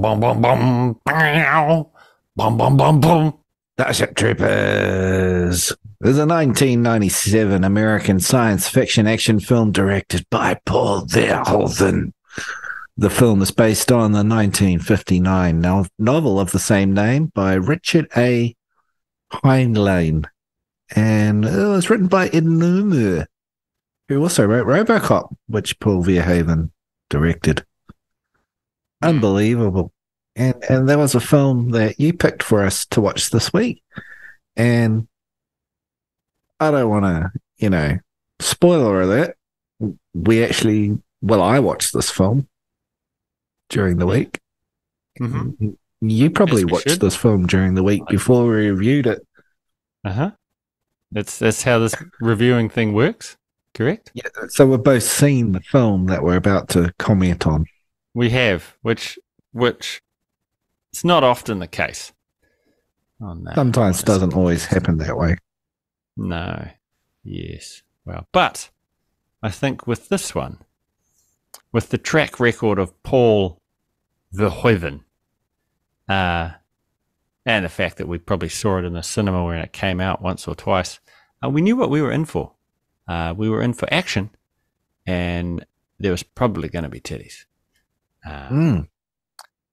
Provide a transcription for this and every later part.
bum, bum, bum, bum, bow, bum, bum, bum, bum. Starship Troopers. There's a 1997 American science fiction action film directed by Paul Verhoeven. The film is based on the 1959 novel of the same name by Richard A. Heinlein. And it was written by Ed Neumann, who also wrote RoboCop, which Paul Verhoeven directed. Unbelievable. And there was a film that you picked for us to watch this week. And I don't want to, spoiler alert. I watched this film during the week. Mm-hmm. You probably watched this film during the week before we reviewed it. Uh-huh. That's how this reviewing thing works, correct? Yeah, so we've both seen the film that we're about to comment on. We have, which it's not often the case. Oh, no. Sometimes doesn't always happen that way. No. Yes. Well, but I think with this one, with the track record of Paul Verhoeven, and the fact that we probably saw it in the cinema when it came out once or twice, we knew what we were in for. We were in for action, and there was probably going to be titties.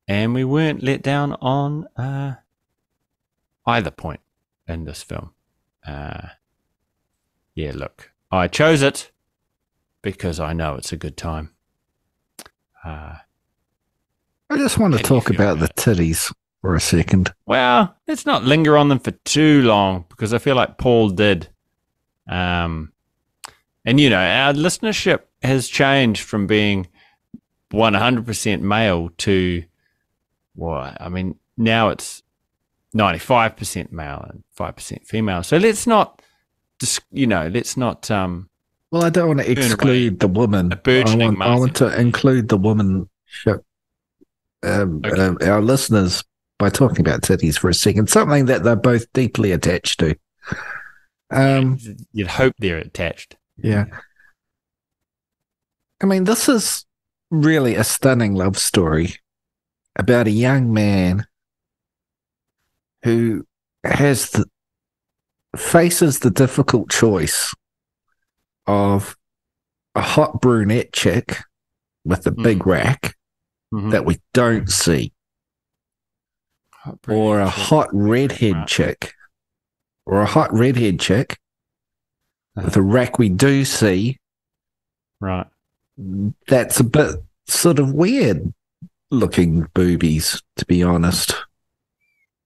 And we weren't let down on either point in this film. Yeah, look, I chose it because I know it's a good time. I just want to talk about the titties for a second. Well, let's not linger on them for too long because I feel like Paul did. And, our listenership has changed from being 100% male to, now it's 95% male and 5% female. So let's not, Well, I don't want to exclude the woman. I want to include the woman, our listeners, by talking about titties for a second. Something that they're both deeply attached to. You'd hope they're attached. Yeah. I mean, this is really a stunning love story about a young man who faces the difficult choice of a hot brunette chick with a big rack that we don't see, or a hot redhead chick, or a hot redhead chick with a rack we do see. Right. That's a bit sort of weird looking boobies, to be honest.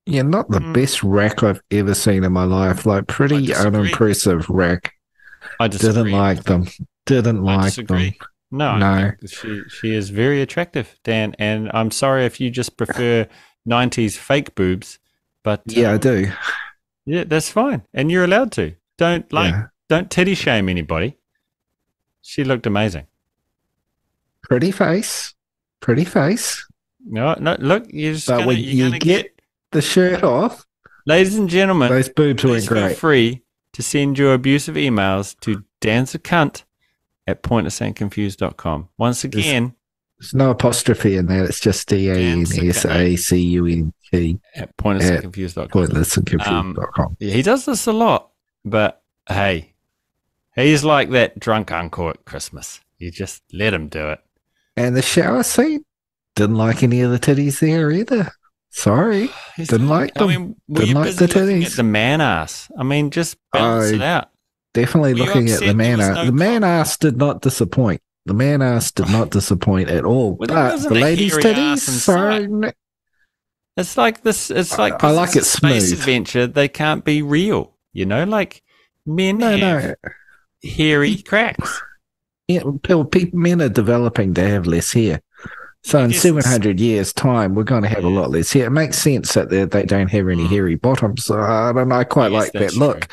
Yeah, not the best rack I've ever seen in my life. Like, pretty unimpressive rack. I disagree. Didn't like them. No. I think she is very attractive, Dan, and I'm sorry if you just prefer 90s fake boobs, but yeah, I do. Yeah, that's fine, and you're allowed to. Don't titty shame anybody. She looked amazing. Pretty face. No, look, you're just but when you get the shirt off, ladies and gentlemen, those boobs weren't great. Feel free to send your abusive emails to dansacunt@pointlessandconfused.com. Once again, there's no apostrophe in there. It's just DANSACUNT at pointlessandconfused.com. Pointlessandconfused.com. Yeah, he does this a lot, but hey, he's like that drunk uncle at Christmas. You just let him do it. And the shower scene, didn't like any of the titties there either. Sorry, didn't like them. Didn't like the titties. At the man ass. I mean, just balance it out. Definitely looking at the man ass. The man ass did not disappoint. The man ass did not disappoint at all. Well, but the ladies' titties, sorry. It's like this. It's like I like it space smooth. Adventure. They can't be real. Like men have hairy cracks. Yeah, men are developing to have less hair. So in 700 years' time, we're going to have a lot less hair. It makes sense that they don't have any hairy bottoms. So I don't know. I quite like that look.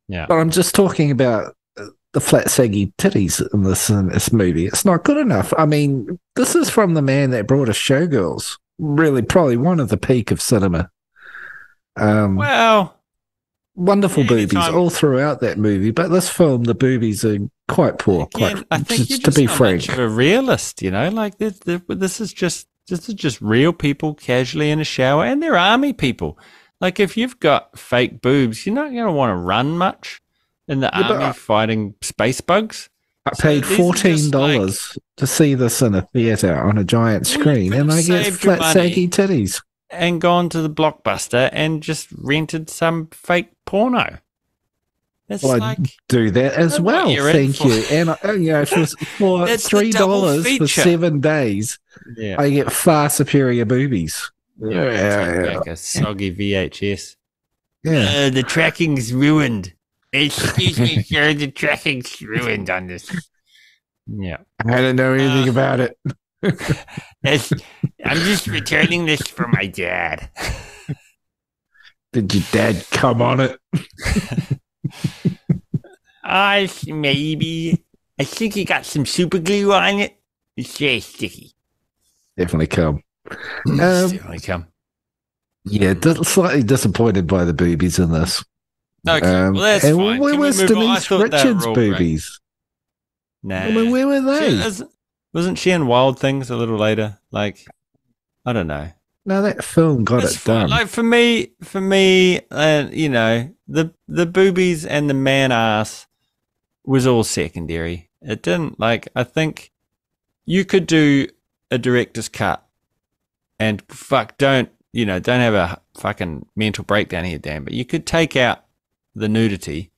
Yeah. But I'm just talking about the flat, saggy titties in this movie. It's not good enough. I mean, this is from the man that brought us Showgirls. Really, probably one of the peak of cinema. Wonderful boobies all throughout that movie, but this film, the boobies are quite poor. I think you're just not much of a realist, like this is just Just real people casually in a shower, and they're army people. Like, if you've got fake boobs, you're not going to want to run much in the Yeah, but army fighting space bugs. I So paid these are just $14 to see this in a theater on a giant Well, you screen, could and have I get saved your flat, saggy money titties. and gone to the Blockbuster and just rented some fake porno. It's Well, like, I'd do that as know what well. you're in Thank for. you. And for It's the double $3 for feature. 7 days, Yeah. I get far superior boobies. Take back a soggy VHS. Yeah. The tracking's ruined. Excuse me, sir, the tracking's ruined on this. Yeah. I don't know anything about it. I'm just returning this for my dad. Did your dad come on it? Maybe. I think he got some super glue on it. It's very sticky. Definitely come. Definitely come. Yeah, slightly disappointed by the boobies in this. Okay, well, that's and fine. Where Can we was move on? I Denise thought they were Richards' all great. boobies? Nah. I mean, where were they? Wasn't she in Wild Things a little later? Like, I don't know. No, that film got It's it fine. done. Like, for me, you know, the boobies and the man ass was all secondary. It didn't, like, I think you could do a director's cut and don't have a fucking mental breakdown here, Dan, but you could take out the nudity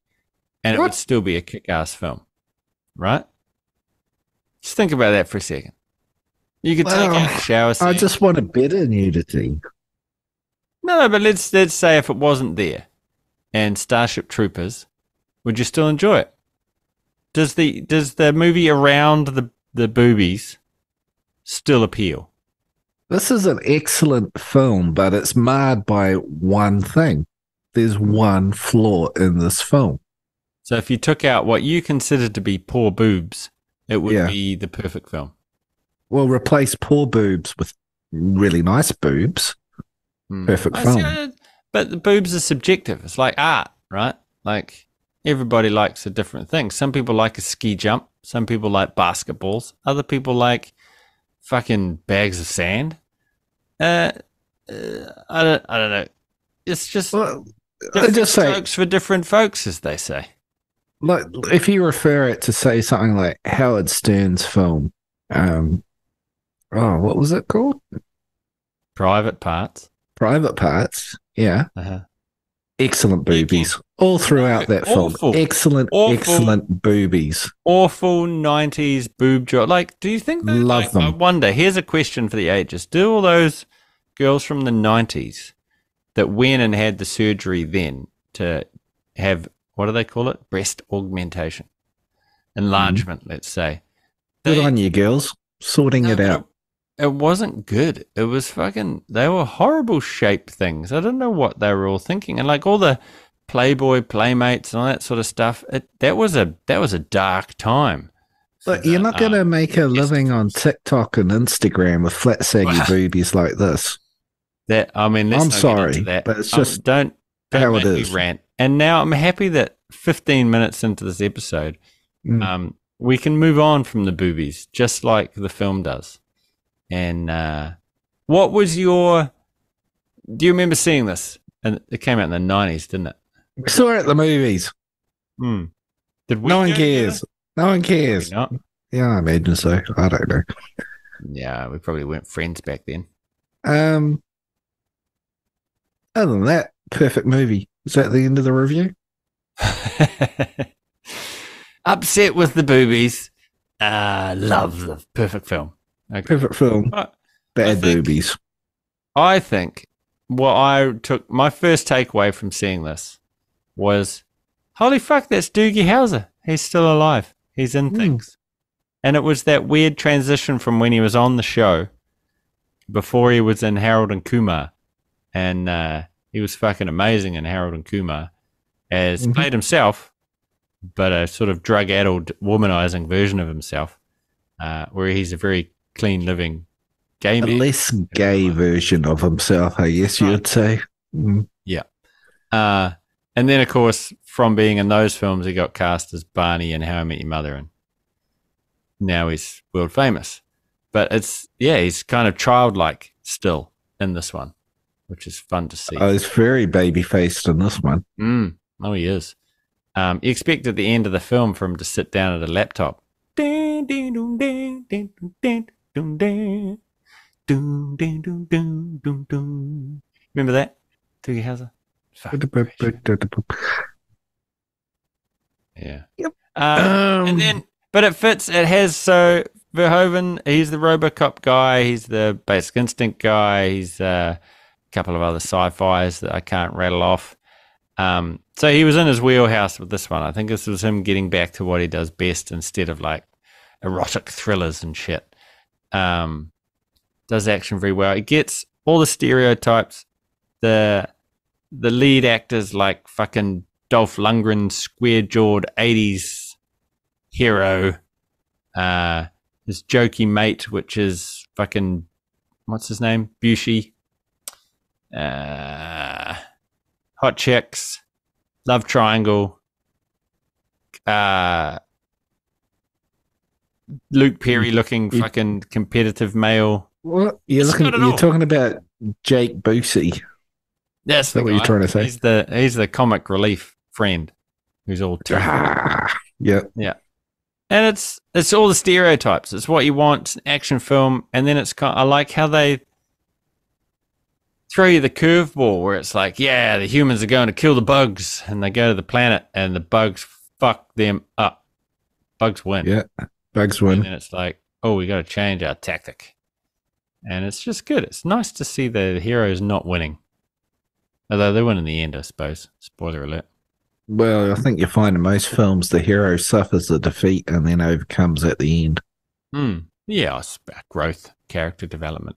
and it would still be a kick-ass film, right? Just think about that for a second. You could take out the shower scene. I just want a better nudity. No, but let's say if it wasn't there and Starship Troopers, would you still enjoy it? Does the movie around the boobies still appeal? This is an excellent film, but it's marred by one thing. There's one flaw in this film. So if you took out what you consider to be poor boobs, it would be the perfect film. Well, replace poor boobs with really nice boobs. Perfect film. But the boobs are subjective. It's like art, right? Like, everybody likes a different thing. Some people like a ski jump. Some people like basketballs. Other people like fucking bags of sand. I don't know. It's just different strokes for different folks, as they say. Like, if you refer it to, say, something like Howard Stern's film, what was it called? Private Parts. Private Parts, yeah. Uh-huh. Excellent boobies all throughout that film. Excellent boobies. Awful 90s boob job. Like, do you think that, love them? I wonder, here's a question for the ages. Do all those girls from the 90s that went and had the surgery then to have, what do they call it? Breast augmentation. Enlargement, let's say. Good on you, girls. Sorting it out. It wasn't good. It was they were horrible shaped things. I don't know what they were all thinking. And like all the Playboy Playmates and all that sort of stuff, that was a dark time. But you're not going to make a living on TikTok and Instagram with flat, saggy boobies like this. I'm sorry, that. But it's just don't how make it me is. rant. And now I'm happy that 15 minutes into this episode, we can move on from the boobies, just like the film does. And what was do you remember seeing this? And it came out in the 90s, didn't it? We saw it at the movies. Did we? No one cares. Together? No one cares. Not? Yeah, I imagine so. I don't know. Yeah, we probably weren't friends back then. Other than that, perfect movie. Is that the end of the review? Upset with the boobies. Love the perfect film. Okay. Perfect film. Bad boobies. I think my first takeaway from seeing this was, holy fuck, that's Doogie Howser. He's still alive. He's in things. And it was that weird transition from when he was on the show before he was in Harold and Kumar. And he was fucking amazing in Harold and Kumar as played himself, but a sort of drug-addled, womanizing version of himself, where he's a very clean living gay man. A less gay version of himself, I guess you would say. Yeah. And then, of course, from being in those films, he got cast as Barney in How I Met Your Mother, and now he's world famous. but he's kind of childlike still in this one, which is fun to see. Oh, he's very baby-faced in this one. Oh, he is. You expect at the end of the film for him to sit down at a laptop. Remember that? Toogie Howser? Yeah. Yep. And then, but it fits. It has, so Verhoeven, he's the RoboCop guy. He's the Basic Instinct guy. He's a couple of other sci-fis that I can't rattle off. So he was in his wheelhouse with this one. I think this was him getting back to what he does best instead of like erotic thrillers and shit. Does action very well. It gets all the stereotypes. The lead actors like fucking Dolph Lundgren, square-jawed 80s hero. His jokey mate, which is fucking, what's his name? Bushy. Hot Chicks. Love Triangle. Luke Perry looking fucking competitive male. What? You're talking about Jake Busey. That's what you're trying to say. He's the comic relief friend who's all yeah. Yeah. And it's all the stereotypes. It's what you want, action film, and then I like how they throw you the curveball where it's like, yeah, the humans are going to kill the bugs, and they go to the planet and the bugs fuck them up. Bugs win. Yeah. Bugs win. And it's like, oh, we got to change our tactic. And it's just good. It's nice to see the heroes not winning. Although they win in the end, I suppose. Spoiler alert. Well, I think you find in most films the hero suffers a defeat and then overcomes at the end. Yeah, it's about growth, character development.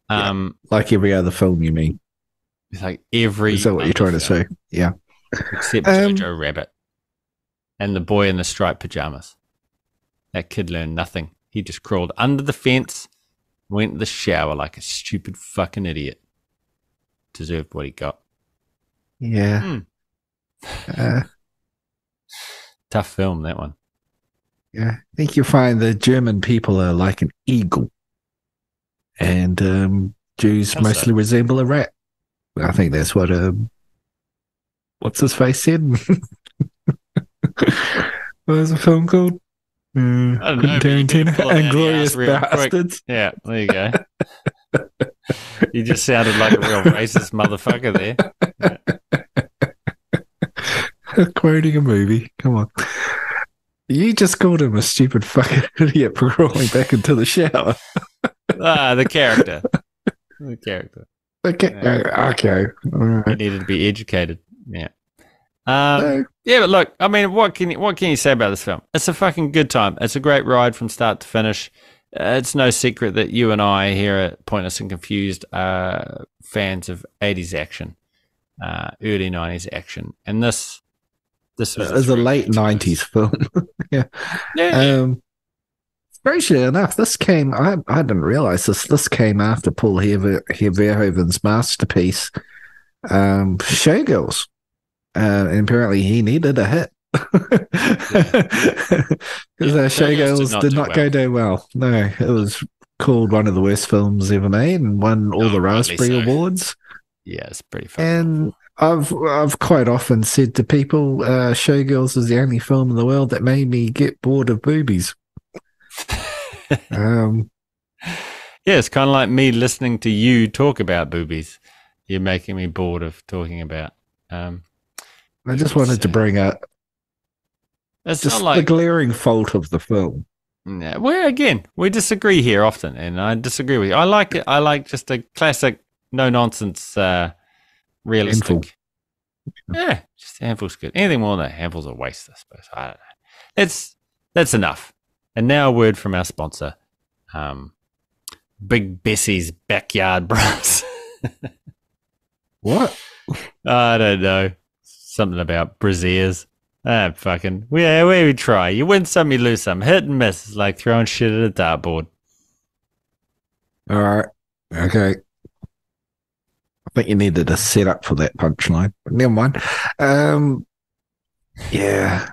Like every other film, you mean? It's like every. Is that what you're trying to say? Yeah. Except Jojo Rabbit and the boy in the striped pajamas. That kid learned nothing. He just crawled under the fence, went to the shower like a stupid fucking idiot. Deserved what he got. Yeah. Tough film, that one. Yeah. I think you find the German people are like an eagle. And Jews mostly resemble a rat. I think that's what what's his face said? What was the film called? I don't know. Inglorious Bastards. Yeah, there you go. You just sounded like a real racist motherfucker there. Yeah. Quoting a movie. Come on. You just called him a stupid fucking idiot for crawling back into the shower. The character. The character. Okay. Okay. All right. He needed to be educated. Yeah. Yeah, but look, I mean, what can you say about this film? It's a fucking good time. It's a great ride from start to finish. It's no secret that you and I here at Pointless and Confused are fans of 80s action, early 90s action, and this was a late 90s film. Yeah. Strangely enough, this came. I didn't realize this. This came after Paul Verhoeven's masterpiece, Showgirls. And apparently he needed a hit because Showgirls did not go down well. No, it was called one of the worst films ever made and won all the Raspberry Awards. Yeah, it's pretty fun. And I've quite often said to people, Showgirls is the only film in the world that made me get bored of boobies. Yeah, it's kind of like me listening to you talk about boobies. You're making me bored of talking about. I just wanted to bring up it's just not like the glaring fault of the film. Yeah, well, again, we disagree here often, and I disagree with you. I like it. I like just a classic, no nonsense, realistic. Handful. Yeah, just handful's good. Anything more than that, handful's a waste, I suppose. I don't know. That's enough. And now a word from our sponsor, Big Bessie's Backyard Brass. What? I don't know. Something about brassieres. Fucking. We try. You win some, you lose some. Hit and miss. It's like throwing shit at a dartboard. All right. Okay. I think you needed a setup for that punchline. But never mind. Yeah.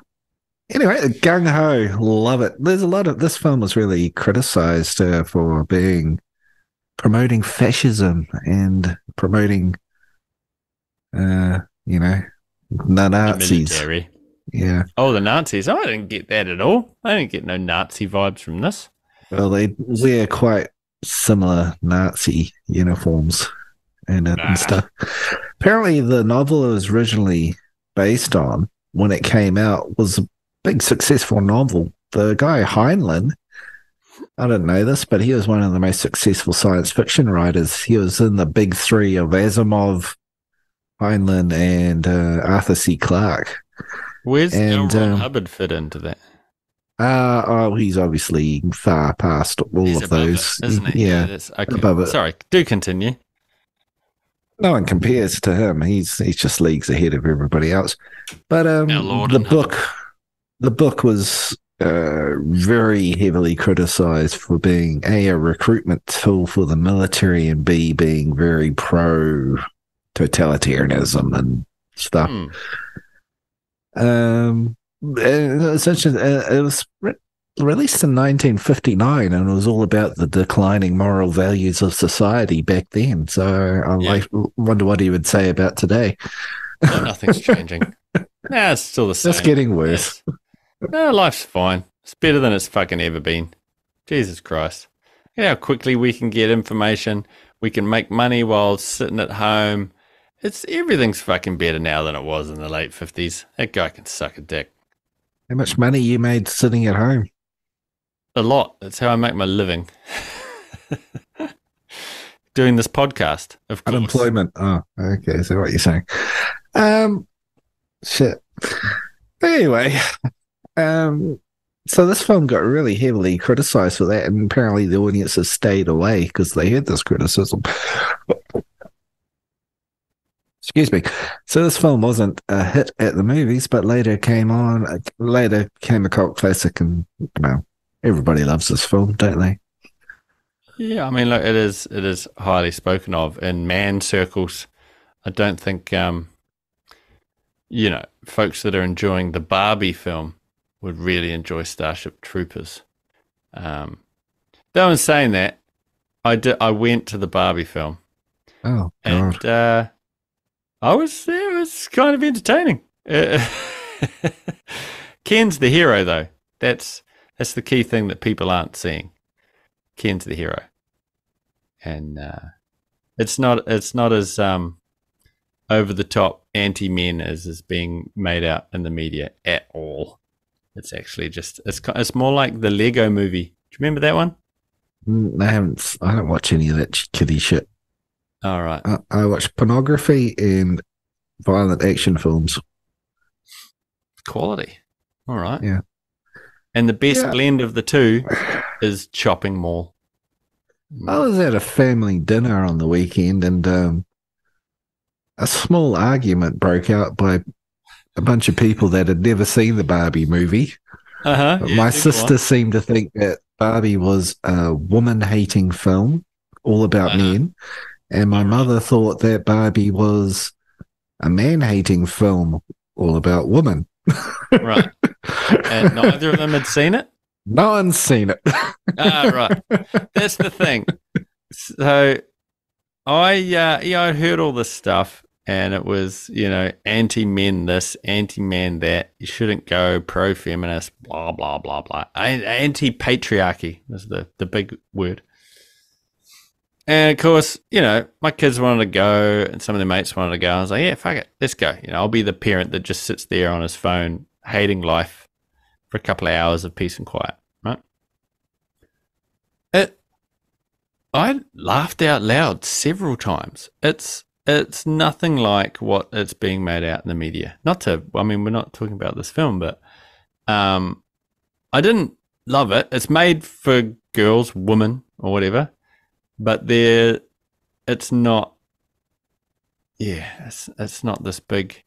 Anyway, gung ho, love it. There's a lot of this film was really criticized for being promoting fascism and promoting, you know, the The Nazis. military. Yeah. Oh, the Nazis. Oh, I didn't get that at all. I didn't get no Nazi vibes from this. Well, they wear quite similar Nazi uniforms and Nah. stuff. Apparently, the novel it was originally based on, when it came out, was a big successful novel. The guy Heinlein, I didn't know this, but he was one of the most successful science fiction writers. He was in the big three of Asimov, Heinlein, and Arthur C. Clarke. Where's L. And Ron Hubbard fit into that? he's obviously far past all He's of above those. it, isn't he? Yeah, That's okay. above it. Sorry, do continue. No one compares to him. He's just leagues ahead of everybody else. But Lord the and book Hubbard. the book was very heavily criticized for being a recruitment tool for the military and b being very pro totalitarianism and stuff. And it was released in 1959, and it was all about the declining moral values of society back then. So wonder what he would say about today. No, nothing's changing. Nah, it's still the same. It's getting worse. No, life's fine. It's better than it's fucking ever been. Jesus Christ. You know how quickly we can get information. We can make money while sitting at home. Everything's fucking better now than it was in the late 50s. That guy can suck a dick. How much money you made sitting at home? A lot. That's how I make my living. Doing this podcast, of course. Unemployment. Oh, okay. So what you're saying? Shit. Anyway, so this film got really heavily criticized for that, and apparently the audiences stayed away because they heard this criticism. Excuse me. So this film wasn't a hit at the movies, but later came a cult classic, and everybody loves this film, don't they? Yeah, I mean, look, it is highly spoken of in man circles. I don't think folks that are enjoying the Barbie film would really enjoy Starship Troopers. Though in saying that, I went to the Barbie film. Oh, God. And it was kind of entertaining. Ken's the hero, though. That's the key thing that people aren't seeing. Ken's the hero, and it's not as over the top anti-men as is being made out in the media at all. It's actually just it's more like the Lego movie. Do you remember that one? I don't watch any of that kiddie shit. All right. I watch pornography and violent action films. Quality. All right. Yeah. And the best blend of the two is Chopping Mall. I was at a family dinner on the weekend, and a small argument broke out by a bunch of people that had never seen the Barbie movie. My sister seemed to think that Barbie was a woman-hating film, all about men, and my mother thought that Barbie was a man-hating film, all about women. Right. And neither of them had seen it? No one's seen it. Right. That's the thing. So I heard all this stuff, and it was, anti-men this, anti-man that. You shouldn't go, pro-feminist, blah, blah, blah, blah. Anti-patriarchy was the big word. And, of course, my kids wanted to go, and some of their mates wanted to go. I was like, yeah, fuck it, let's go. I'll be the parent that just sits there on his phone, hating life for a couple of hours of peace and quiet, right? I laughed out loud several times. It's nothing like what it's being made out in the media. We're not talking about this film, but I didn't love it. It's made for girls, women, or whatever, but it's not. Yeah, it's not this big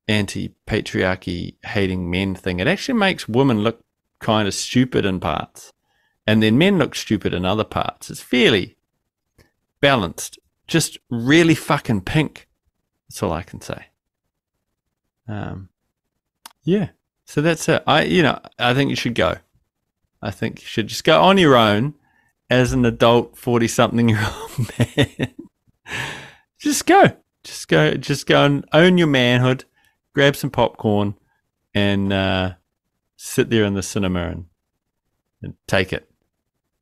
anti-patriarchy hating men thing. It actually makes women look kind of stupid in parts, and then men look stupid in other parts. It's fairly balanced. Just really fucking pink. That's all I can say. Yeah. So that's it. I think you should go. I think you should just go on your own as an adult 40-something-year-old man. Just go. Just go and own your manhood, grab some popcorn, and sit there in the cinema and take it.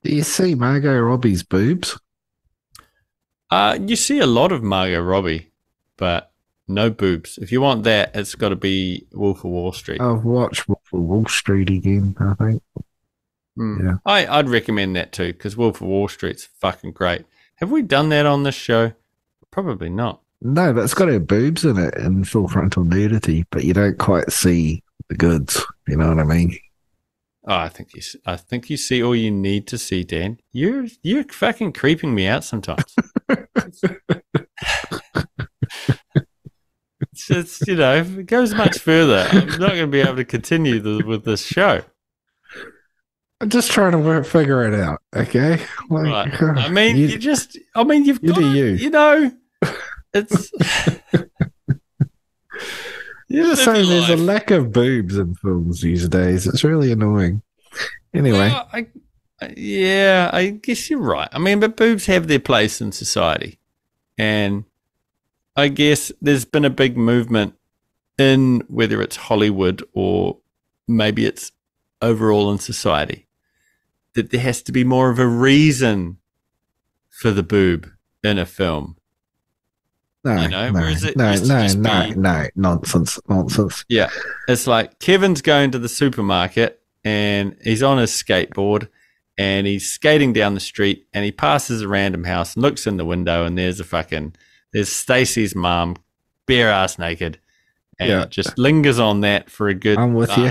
Do you see Margot Robbie's boobs? You see a lot of Margot Robbie, but no boobs. If you want that, it's got to be Wolf of Wall Street. I've watched Wolf of Wall Street again, I think. Yeah. I'd recommend that too, because Wolf of Wall Street's fucking great. Have we done that on this show? Probably not. No, but it's got her boobs in it and full frontal nudity, but you don't quite see the goods. You know what I mean? Oh, I think you see all you need to see, Dan. You're fucking creeping me out sometimes. it's if it goes much further, I'm not going to be able to continue with this show. I'm just trying to figure it out, okay? Right. I mean, you've got it's. You're just saying there's a lack of boobs in films these days. It's really annoying. Anyway. Well, I guess you're right. I mean, but boobs have their place in society. And I guess there's been a big movement in whether it's Hollywood or maybe it's overall in society that there has to be more of a reason for the boob in a film. No, nonsense. Yeah. It's like Kevin's going to the supermarket and he's on his skateboard and he's skating down the street and he passes a random house and looks in the window and there's Stacey's mom, bare ass naked, and it just lingers on that for a good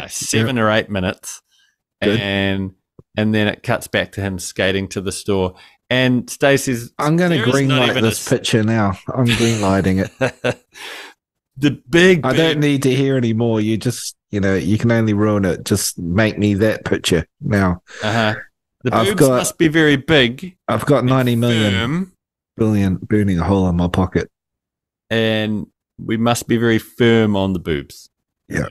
7 or 8 minutes. Good. And then it cuts back to him skating to the store. And Stacey's... I'm going to greenlight this picture now. I'm greenlighting it. The big... I don't need to hear any more. You just, you can only ruin it. Just make me that picture now. Uh-huh. The boobs must be very big. I've got 90 million burning a hole in my pocket. And we must be very firm on the boobs. Yeah.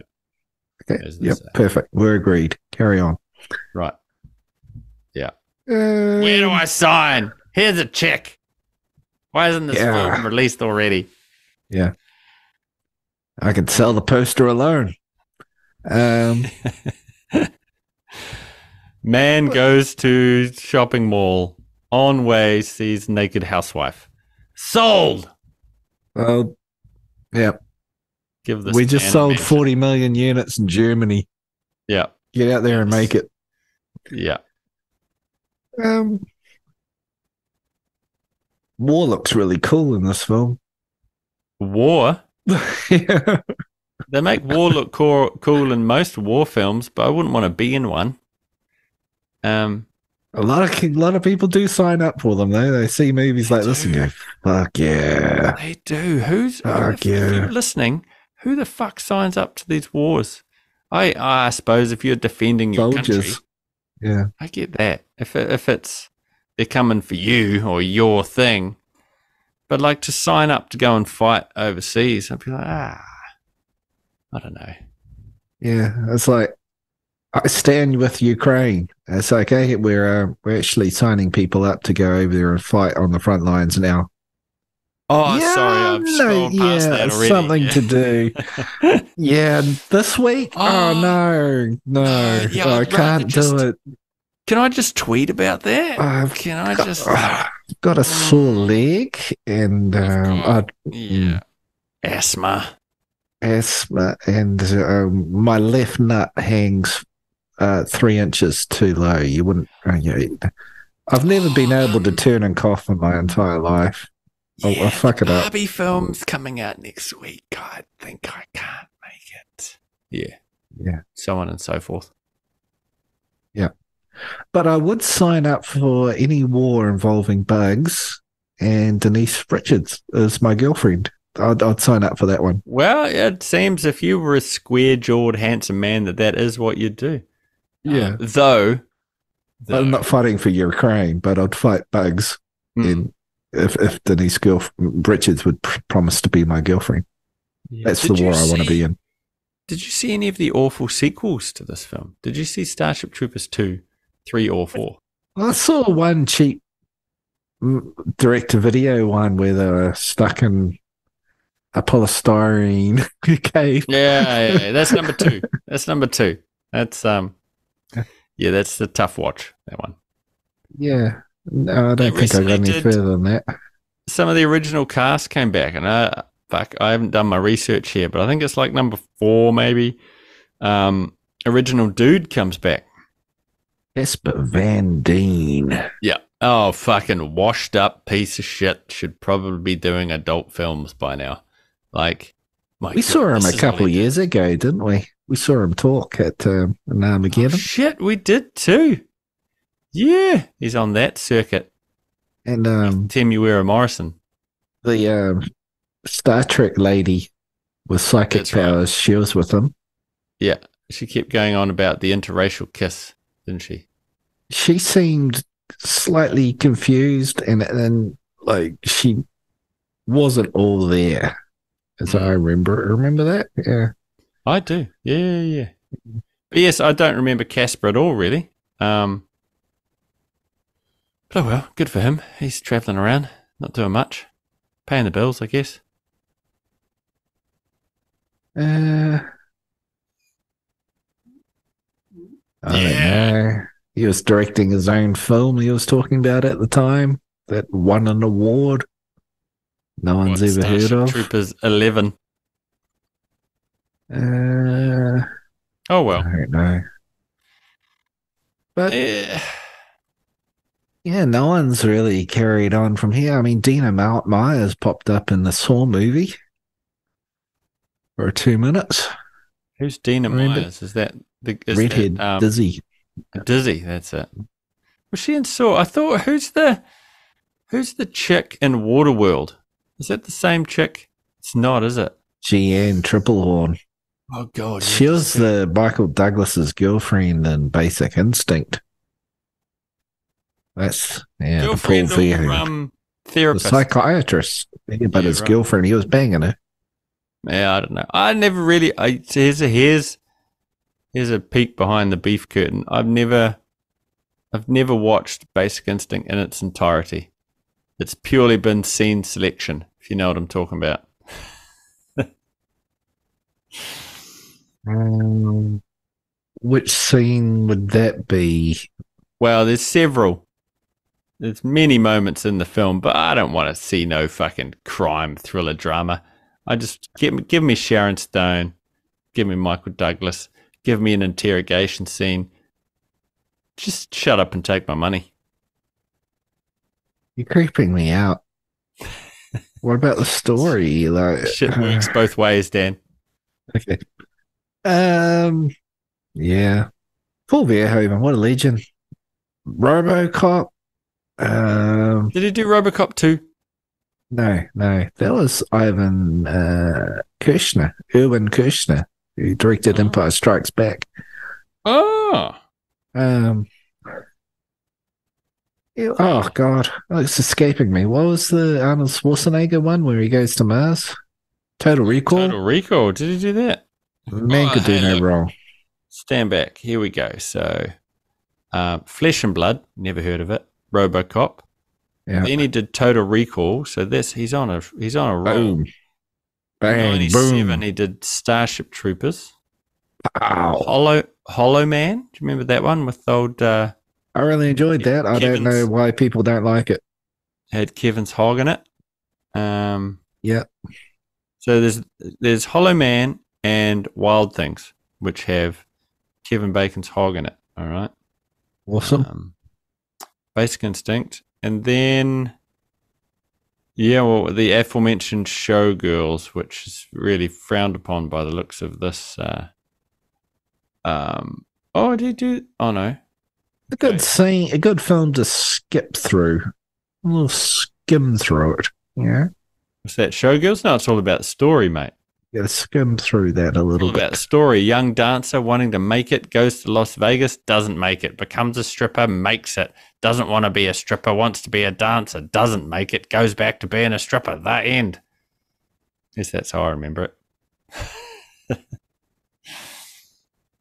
Okay. Yep. Perfect. We're agreed. Carry on. Right. Yeah. Where do I sign? Here's a check. Why isn't this film released already? Yeah. I could sell the poster alone. Man goes to shopping mall. On way, sees naked housewife. Sold. Well, yeah. We just sold 40 million units in Germany. Yeah. Get out there and make it. Yeah. War looks really cool in this film. War? Yeah. They make war look cool in most war films, but I wouldn't want to be in one. A lot of people do sign up for them, though. They see movies like this and go, fuck yeah. They do. If you're listening, who the fuck signs up to these wars? I suppose if you're defending your country. Yeah. I get that. If they're coming for you or your thing. But like to sign up to go and fight overseas, I'd be like, I don't know. Yeah. It's like, I stand with Ukraine. It's like, okay, we're actually signing people up to go over there and fight on the front lines now. Oh, yeah, sorry, I've scrolled past that already. Something to do. Yeah, this week? Oh no. I can't do it. Can I just tweet about that? I've got a sore leg and asthma, and my left nut hangs 3 inches too low. You wouldn't. I've never been able to turn and cough in my entire life. Yeah, I'll fuck it up. Barbie film's coming out next week. I think I can't make it. Yeah. So on and so forth. Yeah. But I would sign up for any war involving bugs, and Denise Richards is my girlfriend. I'd sign up for that one. Well, it seems if you were a square-jawed, handsome man, that is what you'd do. Yeah. Though I'm not fighting for Ukraine, but I'd fight bugs. And if Denise Richards would promise to be my girlfriend. Yeah. That's the war I want to be in. Did you see any of the awful sequels to this film? Did you see Starship Troopers 2, 3, or 4? I saw one cheap direct-to-video one where they were stuck in a polystyrene cave. Yeah, that's number 2. That's number 2. That's yeah, that's the tough watch, that one. Yeah. No, I don't think I got any did- further than that. Some of the original cast came back, and I haven't done my research here, but I think it's like number 4 maybe. Original dude comes back. Esper Van Dien. Yeah. Oh, fucking washed up piece of shit. Should probably be doing adult films by now. Like, We saw him a couple years ago, didn't we? We saw him talk at an Armageddon. Oh, shit, we did too. Yeah, he's on that circuit. And Temuera Morrison. the Star Trek lady with psychic That's right. powers, she was with him. Yeah, she kept going on about the interracial kiss, didn't she? She seemed slightly confused and like she wasn't all there, as I remember. Remember that? Yeah. I do. Yeah. But yes, I don't remember Casper at all, really. But oh well, good for him. He's travelling around, not doing much. Paying the bills, I guess. I don't know. He was directing his own film he was talking about at the time that won an award no one's ever Starship heard of. Troopers 11. Oh well. I don't know. But yeah, no one's really carried on from here. I mean, Dina Myers popped up in the Saw movie for 2 minutes. Who's Dina Remember? Myers? Is that the Redhead Dizzy. Dizzy, that's it. Was she in Saw? I thought, who's the chick in Waterworld? Is that the same chick? It's not, is it? Jeanne Triplehorn. Oh God, She was the Michael Douglas's girlfriend in Basic Instinct. That's girlfriend the Paul or the therapist. psychiatrist. Yeah, but his right. girlfriend, he was banging her. Yeah, I don't know. I never really. Here's a peek behind the beef curtain. I've never watched Basic Instinct in its entirety. It's purely been scene selection, if you know what I'm talking about. Which scene would that be? Well, there's several. There's many moments in the film, but I don't want to see no fucking crime thriller drama. I just give me Sharon Stone, give me Michael Douglas, give me an interrogation scene. Just shut up and take my money. You're creeping me out. What about the story? Like Shit works both ways, Dan. Okay. Yeah. Paul Verhoeven, what a legend. RoboCop. Did he do RoboCop 2? No. That was Ivan Kirshner, Erwin Kirshner, who directed Empire Strikes Back. Oh. Oh God, it's escaping me. What was the Arnold Schwarzenegger one where he goes to Mars? Total Recall. Total Recall. Did he do that? Man could do no wrong. Stand back. Here we go. So, Flesh and Blood. Never heard of it. RoboCop. Yeah. Then he did Total Recall. So he's on a roll. Boom. Bang. 97. Boom. He did Starship Troopers. Ow. Hollow Man. Do you remember that one with old? I really enjoyed that. I don't know why people don't like it. Had Kevin's Hog in it. Yeah. So there's Hollow Man and Wild Things, which have Kevin Bacon's Hog in it. All right. Awesome. Basic Instinct, and then the aforementioned Showgirls, which is really frowned upon by the looks of this. Did he do? Oh no. A good scene, a good film to skip through. A little skim through it. Yeah. What's that? Showgirls? No, it's all about the story, mate. You gotta skim through that a little All bit. about the story. Young dancer wanting to make it, goes to Las Vegas, doesn't make it, becomes a stripper, makes it, doesn't want to be a stripper, wants to be a dancer, doesn't make it, goes back to being a stripper. The end. Yes, that's how I remember it.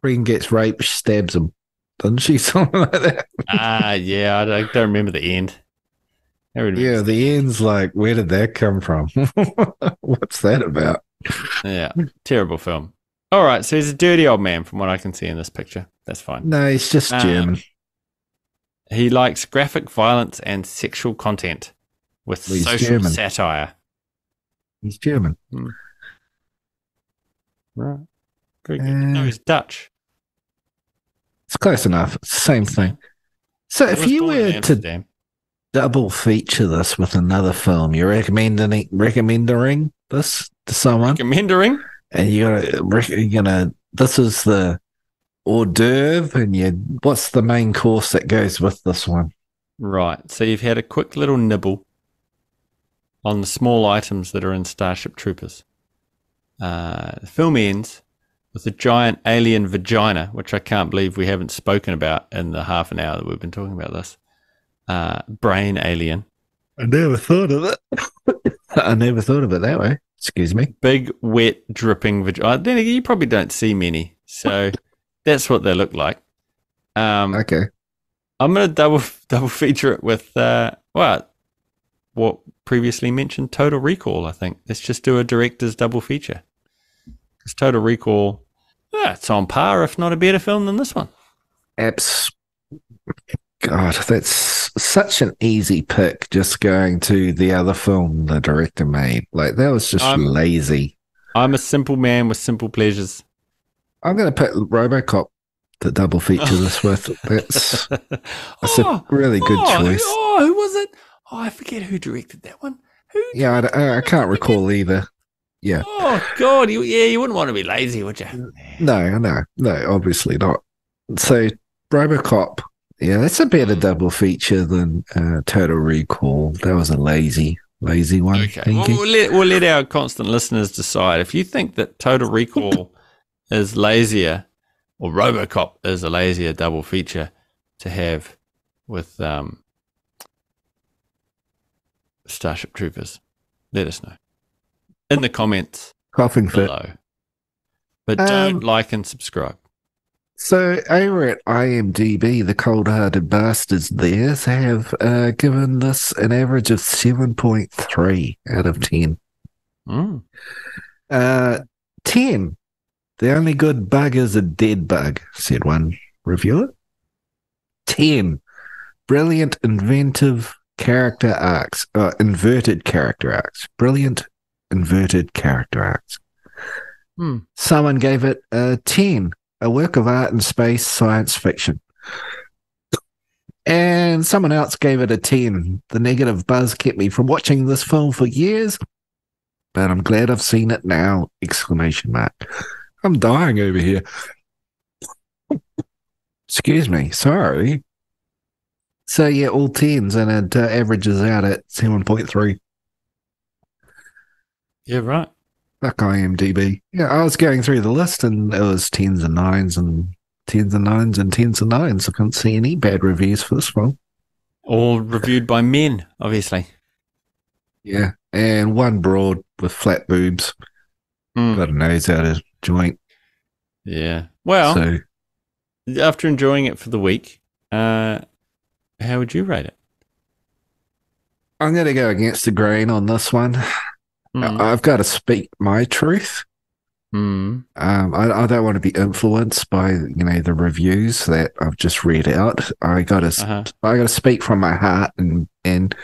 Green gets raped, she stabs him. Doesn't she? Something like that. Yeah, I don't remember the end. Yeah, the end's like, where did that come from? What's that about? Yeah, terrible film. All right, so he's a dirty old man from what I can see in this picture. That's fine. No, he's just German. He likes graphic violence and sexual content with social German. satire. He's German. Right. Very good. No, he's Dutch. It's close enough. It's the same thing. So if you were to double feature this with another film, you're recommending this to someone? Recommending? And this is the hors d'oeuvre, and what's the main course that goes with this one? Right. So you've had a quick little nibble on the small items that are in Starship Troopers. The film ends with a giant alien vagina, which I can't believe we haven't spoken about in the half an hour that we've been talking about this. Brain alien. I never thought of it. I never thought of it that way. Excuse me. Big, wet, dripping vagina. Then again, you probably don't see many. So that's what they look like. Okay. I'm going to double feature it with what previously mentioned Total Recall, I think. Let's just do a director's double feature. Because Total Recall, it's on par, if not a better film than this one. God, that's such an easy pick, just going to the other film the director made. Like, that was just lazy. I'm a simple man with simple pleasures. I'm going to pick RoboCop to double feature this with. That's a really good choice. Who was it? Oh, I forget who directed that one. Yeah, I can't recall either. Yeah. Oh, God. You wouldn't want to be lazy, would you? No, obviously not. So, RoboCop, yeah, that's a better double feature than Total Recall. That was a lazy one. Okay. We'll let our constant listeners decide. If you think that Total Recall is lazier, or RoboCop is a lazier double feature to have with Starship Troopers, let us know in the comments Coughing below. fit. But don't like and subscribe. So over at IMDb, the cold-hearted bastards there have given this an average of 7.3 out of 10. 10. The only good bug is a dead bug, said one reviewer. 10. Brilliant, inventive character arcs. Inverted character arcs. Brilliant, inverted character arcs. Someone gave it a 10. A work of art in space science fiction. And someone else gave it a 10. The negative buzz kept me from watching this film for years, but I'm glad I've seen it now! ! I'm dying over here. Excuse me. Sorry. So, yeah, all 10s, and it averages out at 7.3. Yeah, right. Fuck IMDb. Yeah, I was going through the list, and it was 10s and 9s and 10s and 9s and 10s and 9s. I couldn't see any bad reviews for this film. All reviewed by men, obviously. Yeah, and one broad with flat boobs. Got a nose out of joint. Yeah. Well, after enjoying it for the week, how would you rate it? I'm going to go against the grain on this one. I've got to speak my truth. I don't want to be influenced by the reviews that I've just read out. I got to speak from my heart and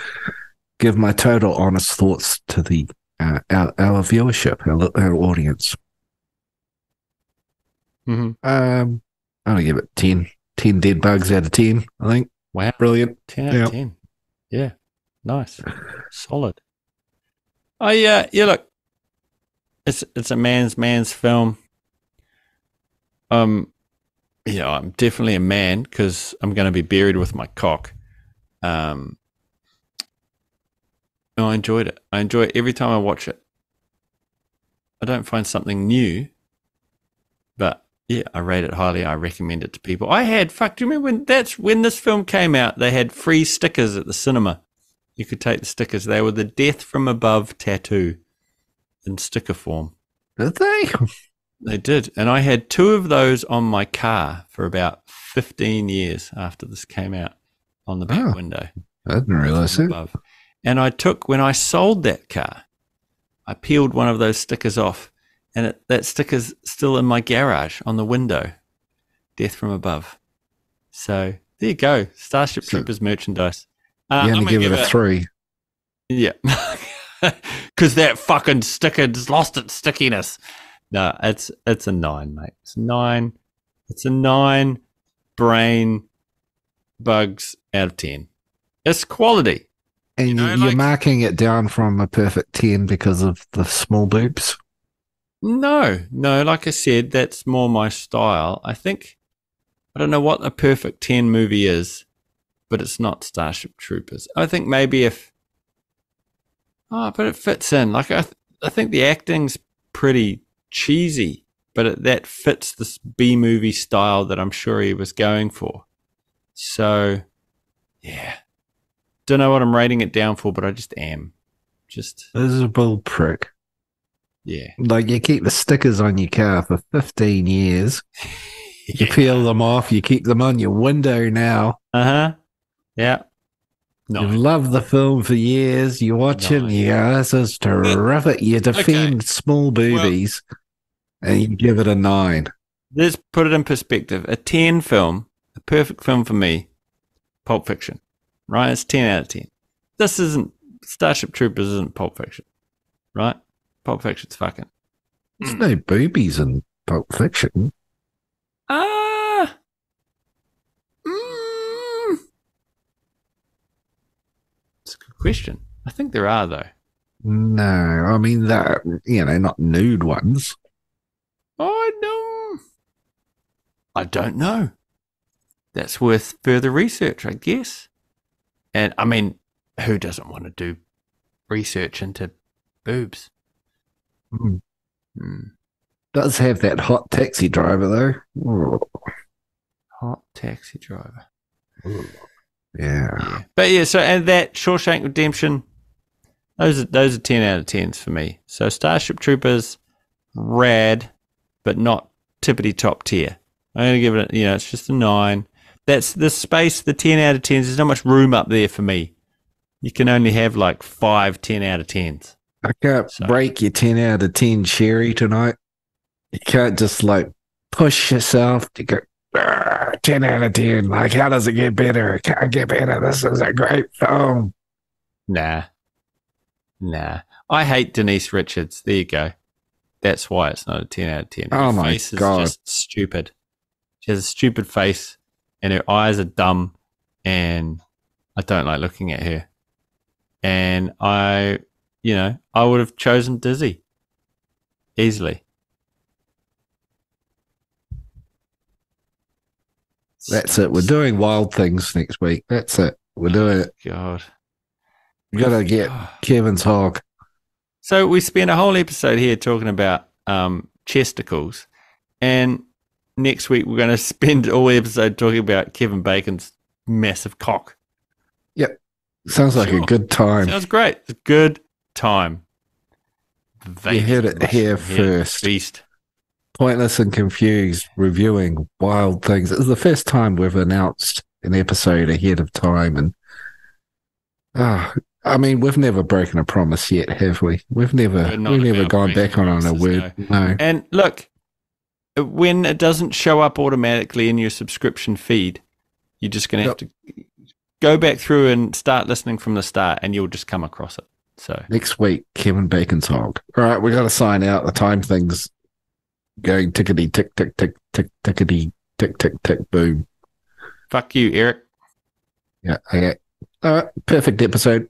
give my total honest thoughts to the our viewership, our audience. I'm gonna give it 10 dead bugs out of 10. I think. Wow, brilliant. 10 out of 10. Yeah, nice, solid. Oh yeah. Look, it's a man's film. I'm definitely a man because I'm going to be buried with my cock. I enjoyed it. I enjoy it every time I watch it. I don't find something new, but yeah, I rate it highly. I recommend it to people. Do you remember when this film came out? They had free stickers at the cinema. You could take the stickers. They were the Death from Above tattoo in sticker form. Did they? They did. And I had 2 of those on my car for about 15 years after this came out on the back window. I didn't realize it. Above. And when I sold that car, I peeled one of those stickers off, and that sticker's still in my garage on the window. Death from Above. So there you go. Starship Troopers merchandise. You're going to give it a 3. Yeah. Because that fucking sticker just lost its stickiness. No, it's a 9, mate. It's a 9. It's a 9 brain bugs out of 10. It's quality. And you're marking it down from a perfect 10 because of the small boobs? No. Like I said, that's more my style. I don't know what a perfect 10 movie is, but it's not Starship Troopers. I think maybe but it fits in. Like I think the acting's pretty cheesy, but that fits this B-movie style that I'm sure he was going for. So, yeah. Don't know what I'm rating it down for, but I just am. Visible prick. Yeah. Like you keep the stickers on your car for 15 years. You peel them off. You keep them on your window now. Uh-huh. Yeah. No. You've loved the film for years. You watch it and you go, this is terrific. You defend small boobies and you give it a 9. Let's put it in perspective. A 10 film, a perfect film for me, Pulp Fiction. Right? It's 10 out of 10. This isn't, Starship Troopers isn't Pulp Fiction. Right? Pulp Fiction's fucking. There's no boobies in Pulp Fiction. It's a good question. I think there are, though. No, I mean, that, not nude ones. I don't know. That's worth further research, I guess. And, I mean, who doesn't want to do research into boobs? Does have that hot taxi driver, though. Hot taxi driver. Yeah. But yeah, so and that Shawshank Redemption, those are 10 out of 10s for me. So Starship Troopers, rad, but not tippity top tier. I'm going to give it, it's just a 9. That's the space, the 10 out of 10s. There's not much room up there for me. You can only have like 5 10 out of 10s. I can't break your 10 out of 10 cherry tonight. You can't just push yourself to go 10 out of 10. Like, how does it get better? It can't get better. This is a great film. Nah. I hate Denise Richards. There you go. That's why it's not a 10 out of 10. Her face is just stupid. She has a stupid face and her eyes are dumb and I don't like looking at her. And I would have chosen Dizzy easily. That's it. We're doing Wild Things next week. That's it. We're doing it. God. We got to get Kevin's hog. So we spent a whole episode here talking about chesticles. And next week we're going to spend all the episode talking about Kevin Bacon's massive cock. Yep. Sounds like a good time. Sounds great. It's a good time. You heard it here first. Beast. Pointless and Confused reviewing Wild Things. It's the first time we've announced an episode ahead of time, and we've never broken a promise yet, have we? We've never gone back on a word. No. And look, when it doesn't show up automatically in your subscription feed, you're just going to have to go back through and start listening from the start, and you'll just come across it. So next week, Kevin Bacon's hog. All right, we got to sign out. The time thing's going tickety tick tick tick tick tickety tick tick tick boom. Fuck you, Eric. Yeah. Okay. All right. Perfect episode.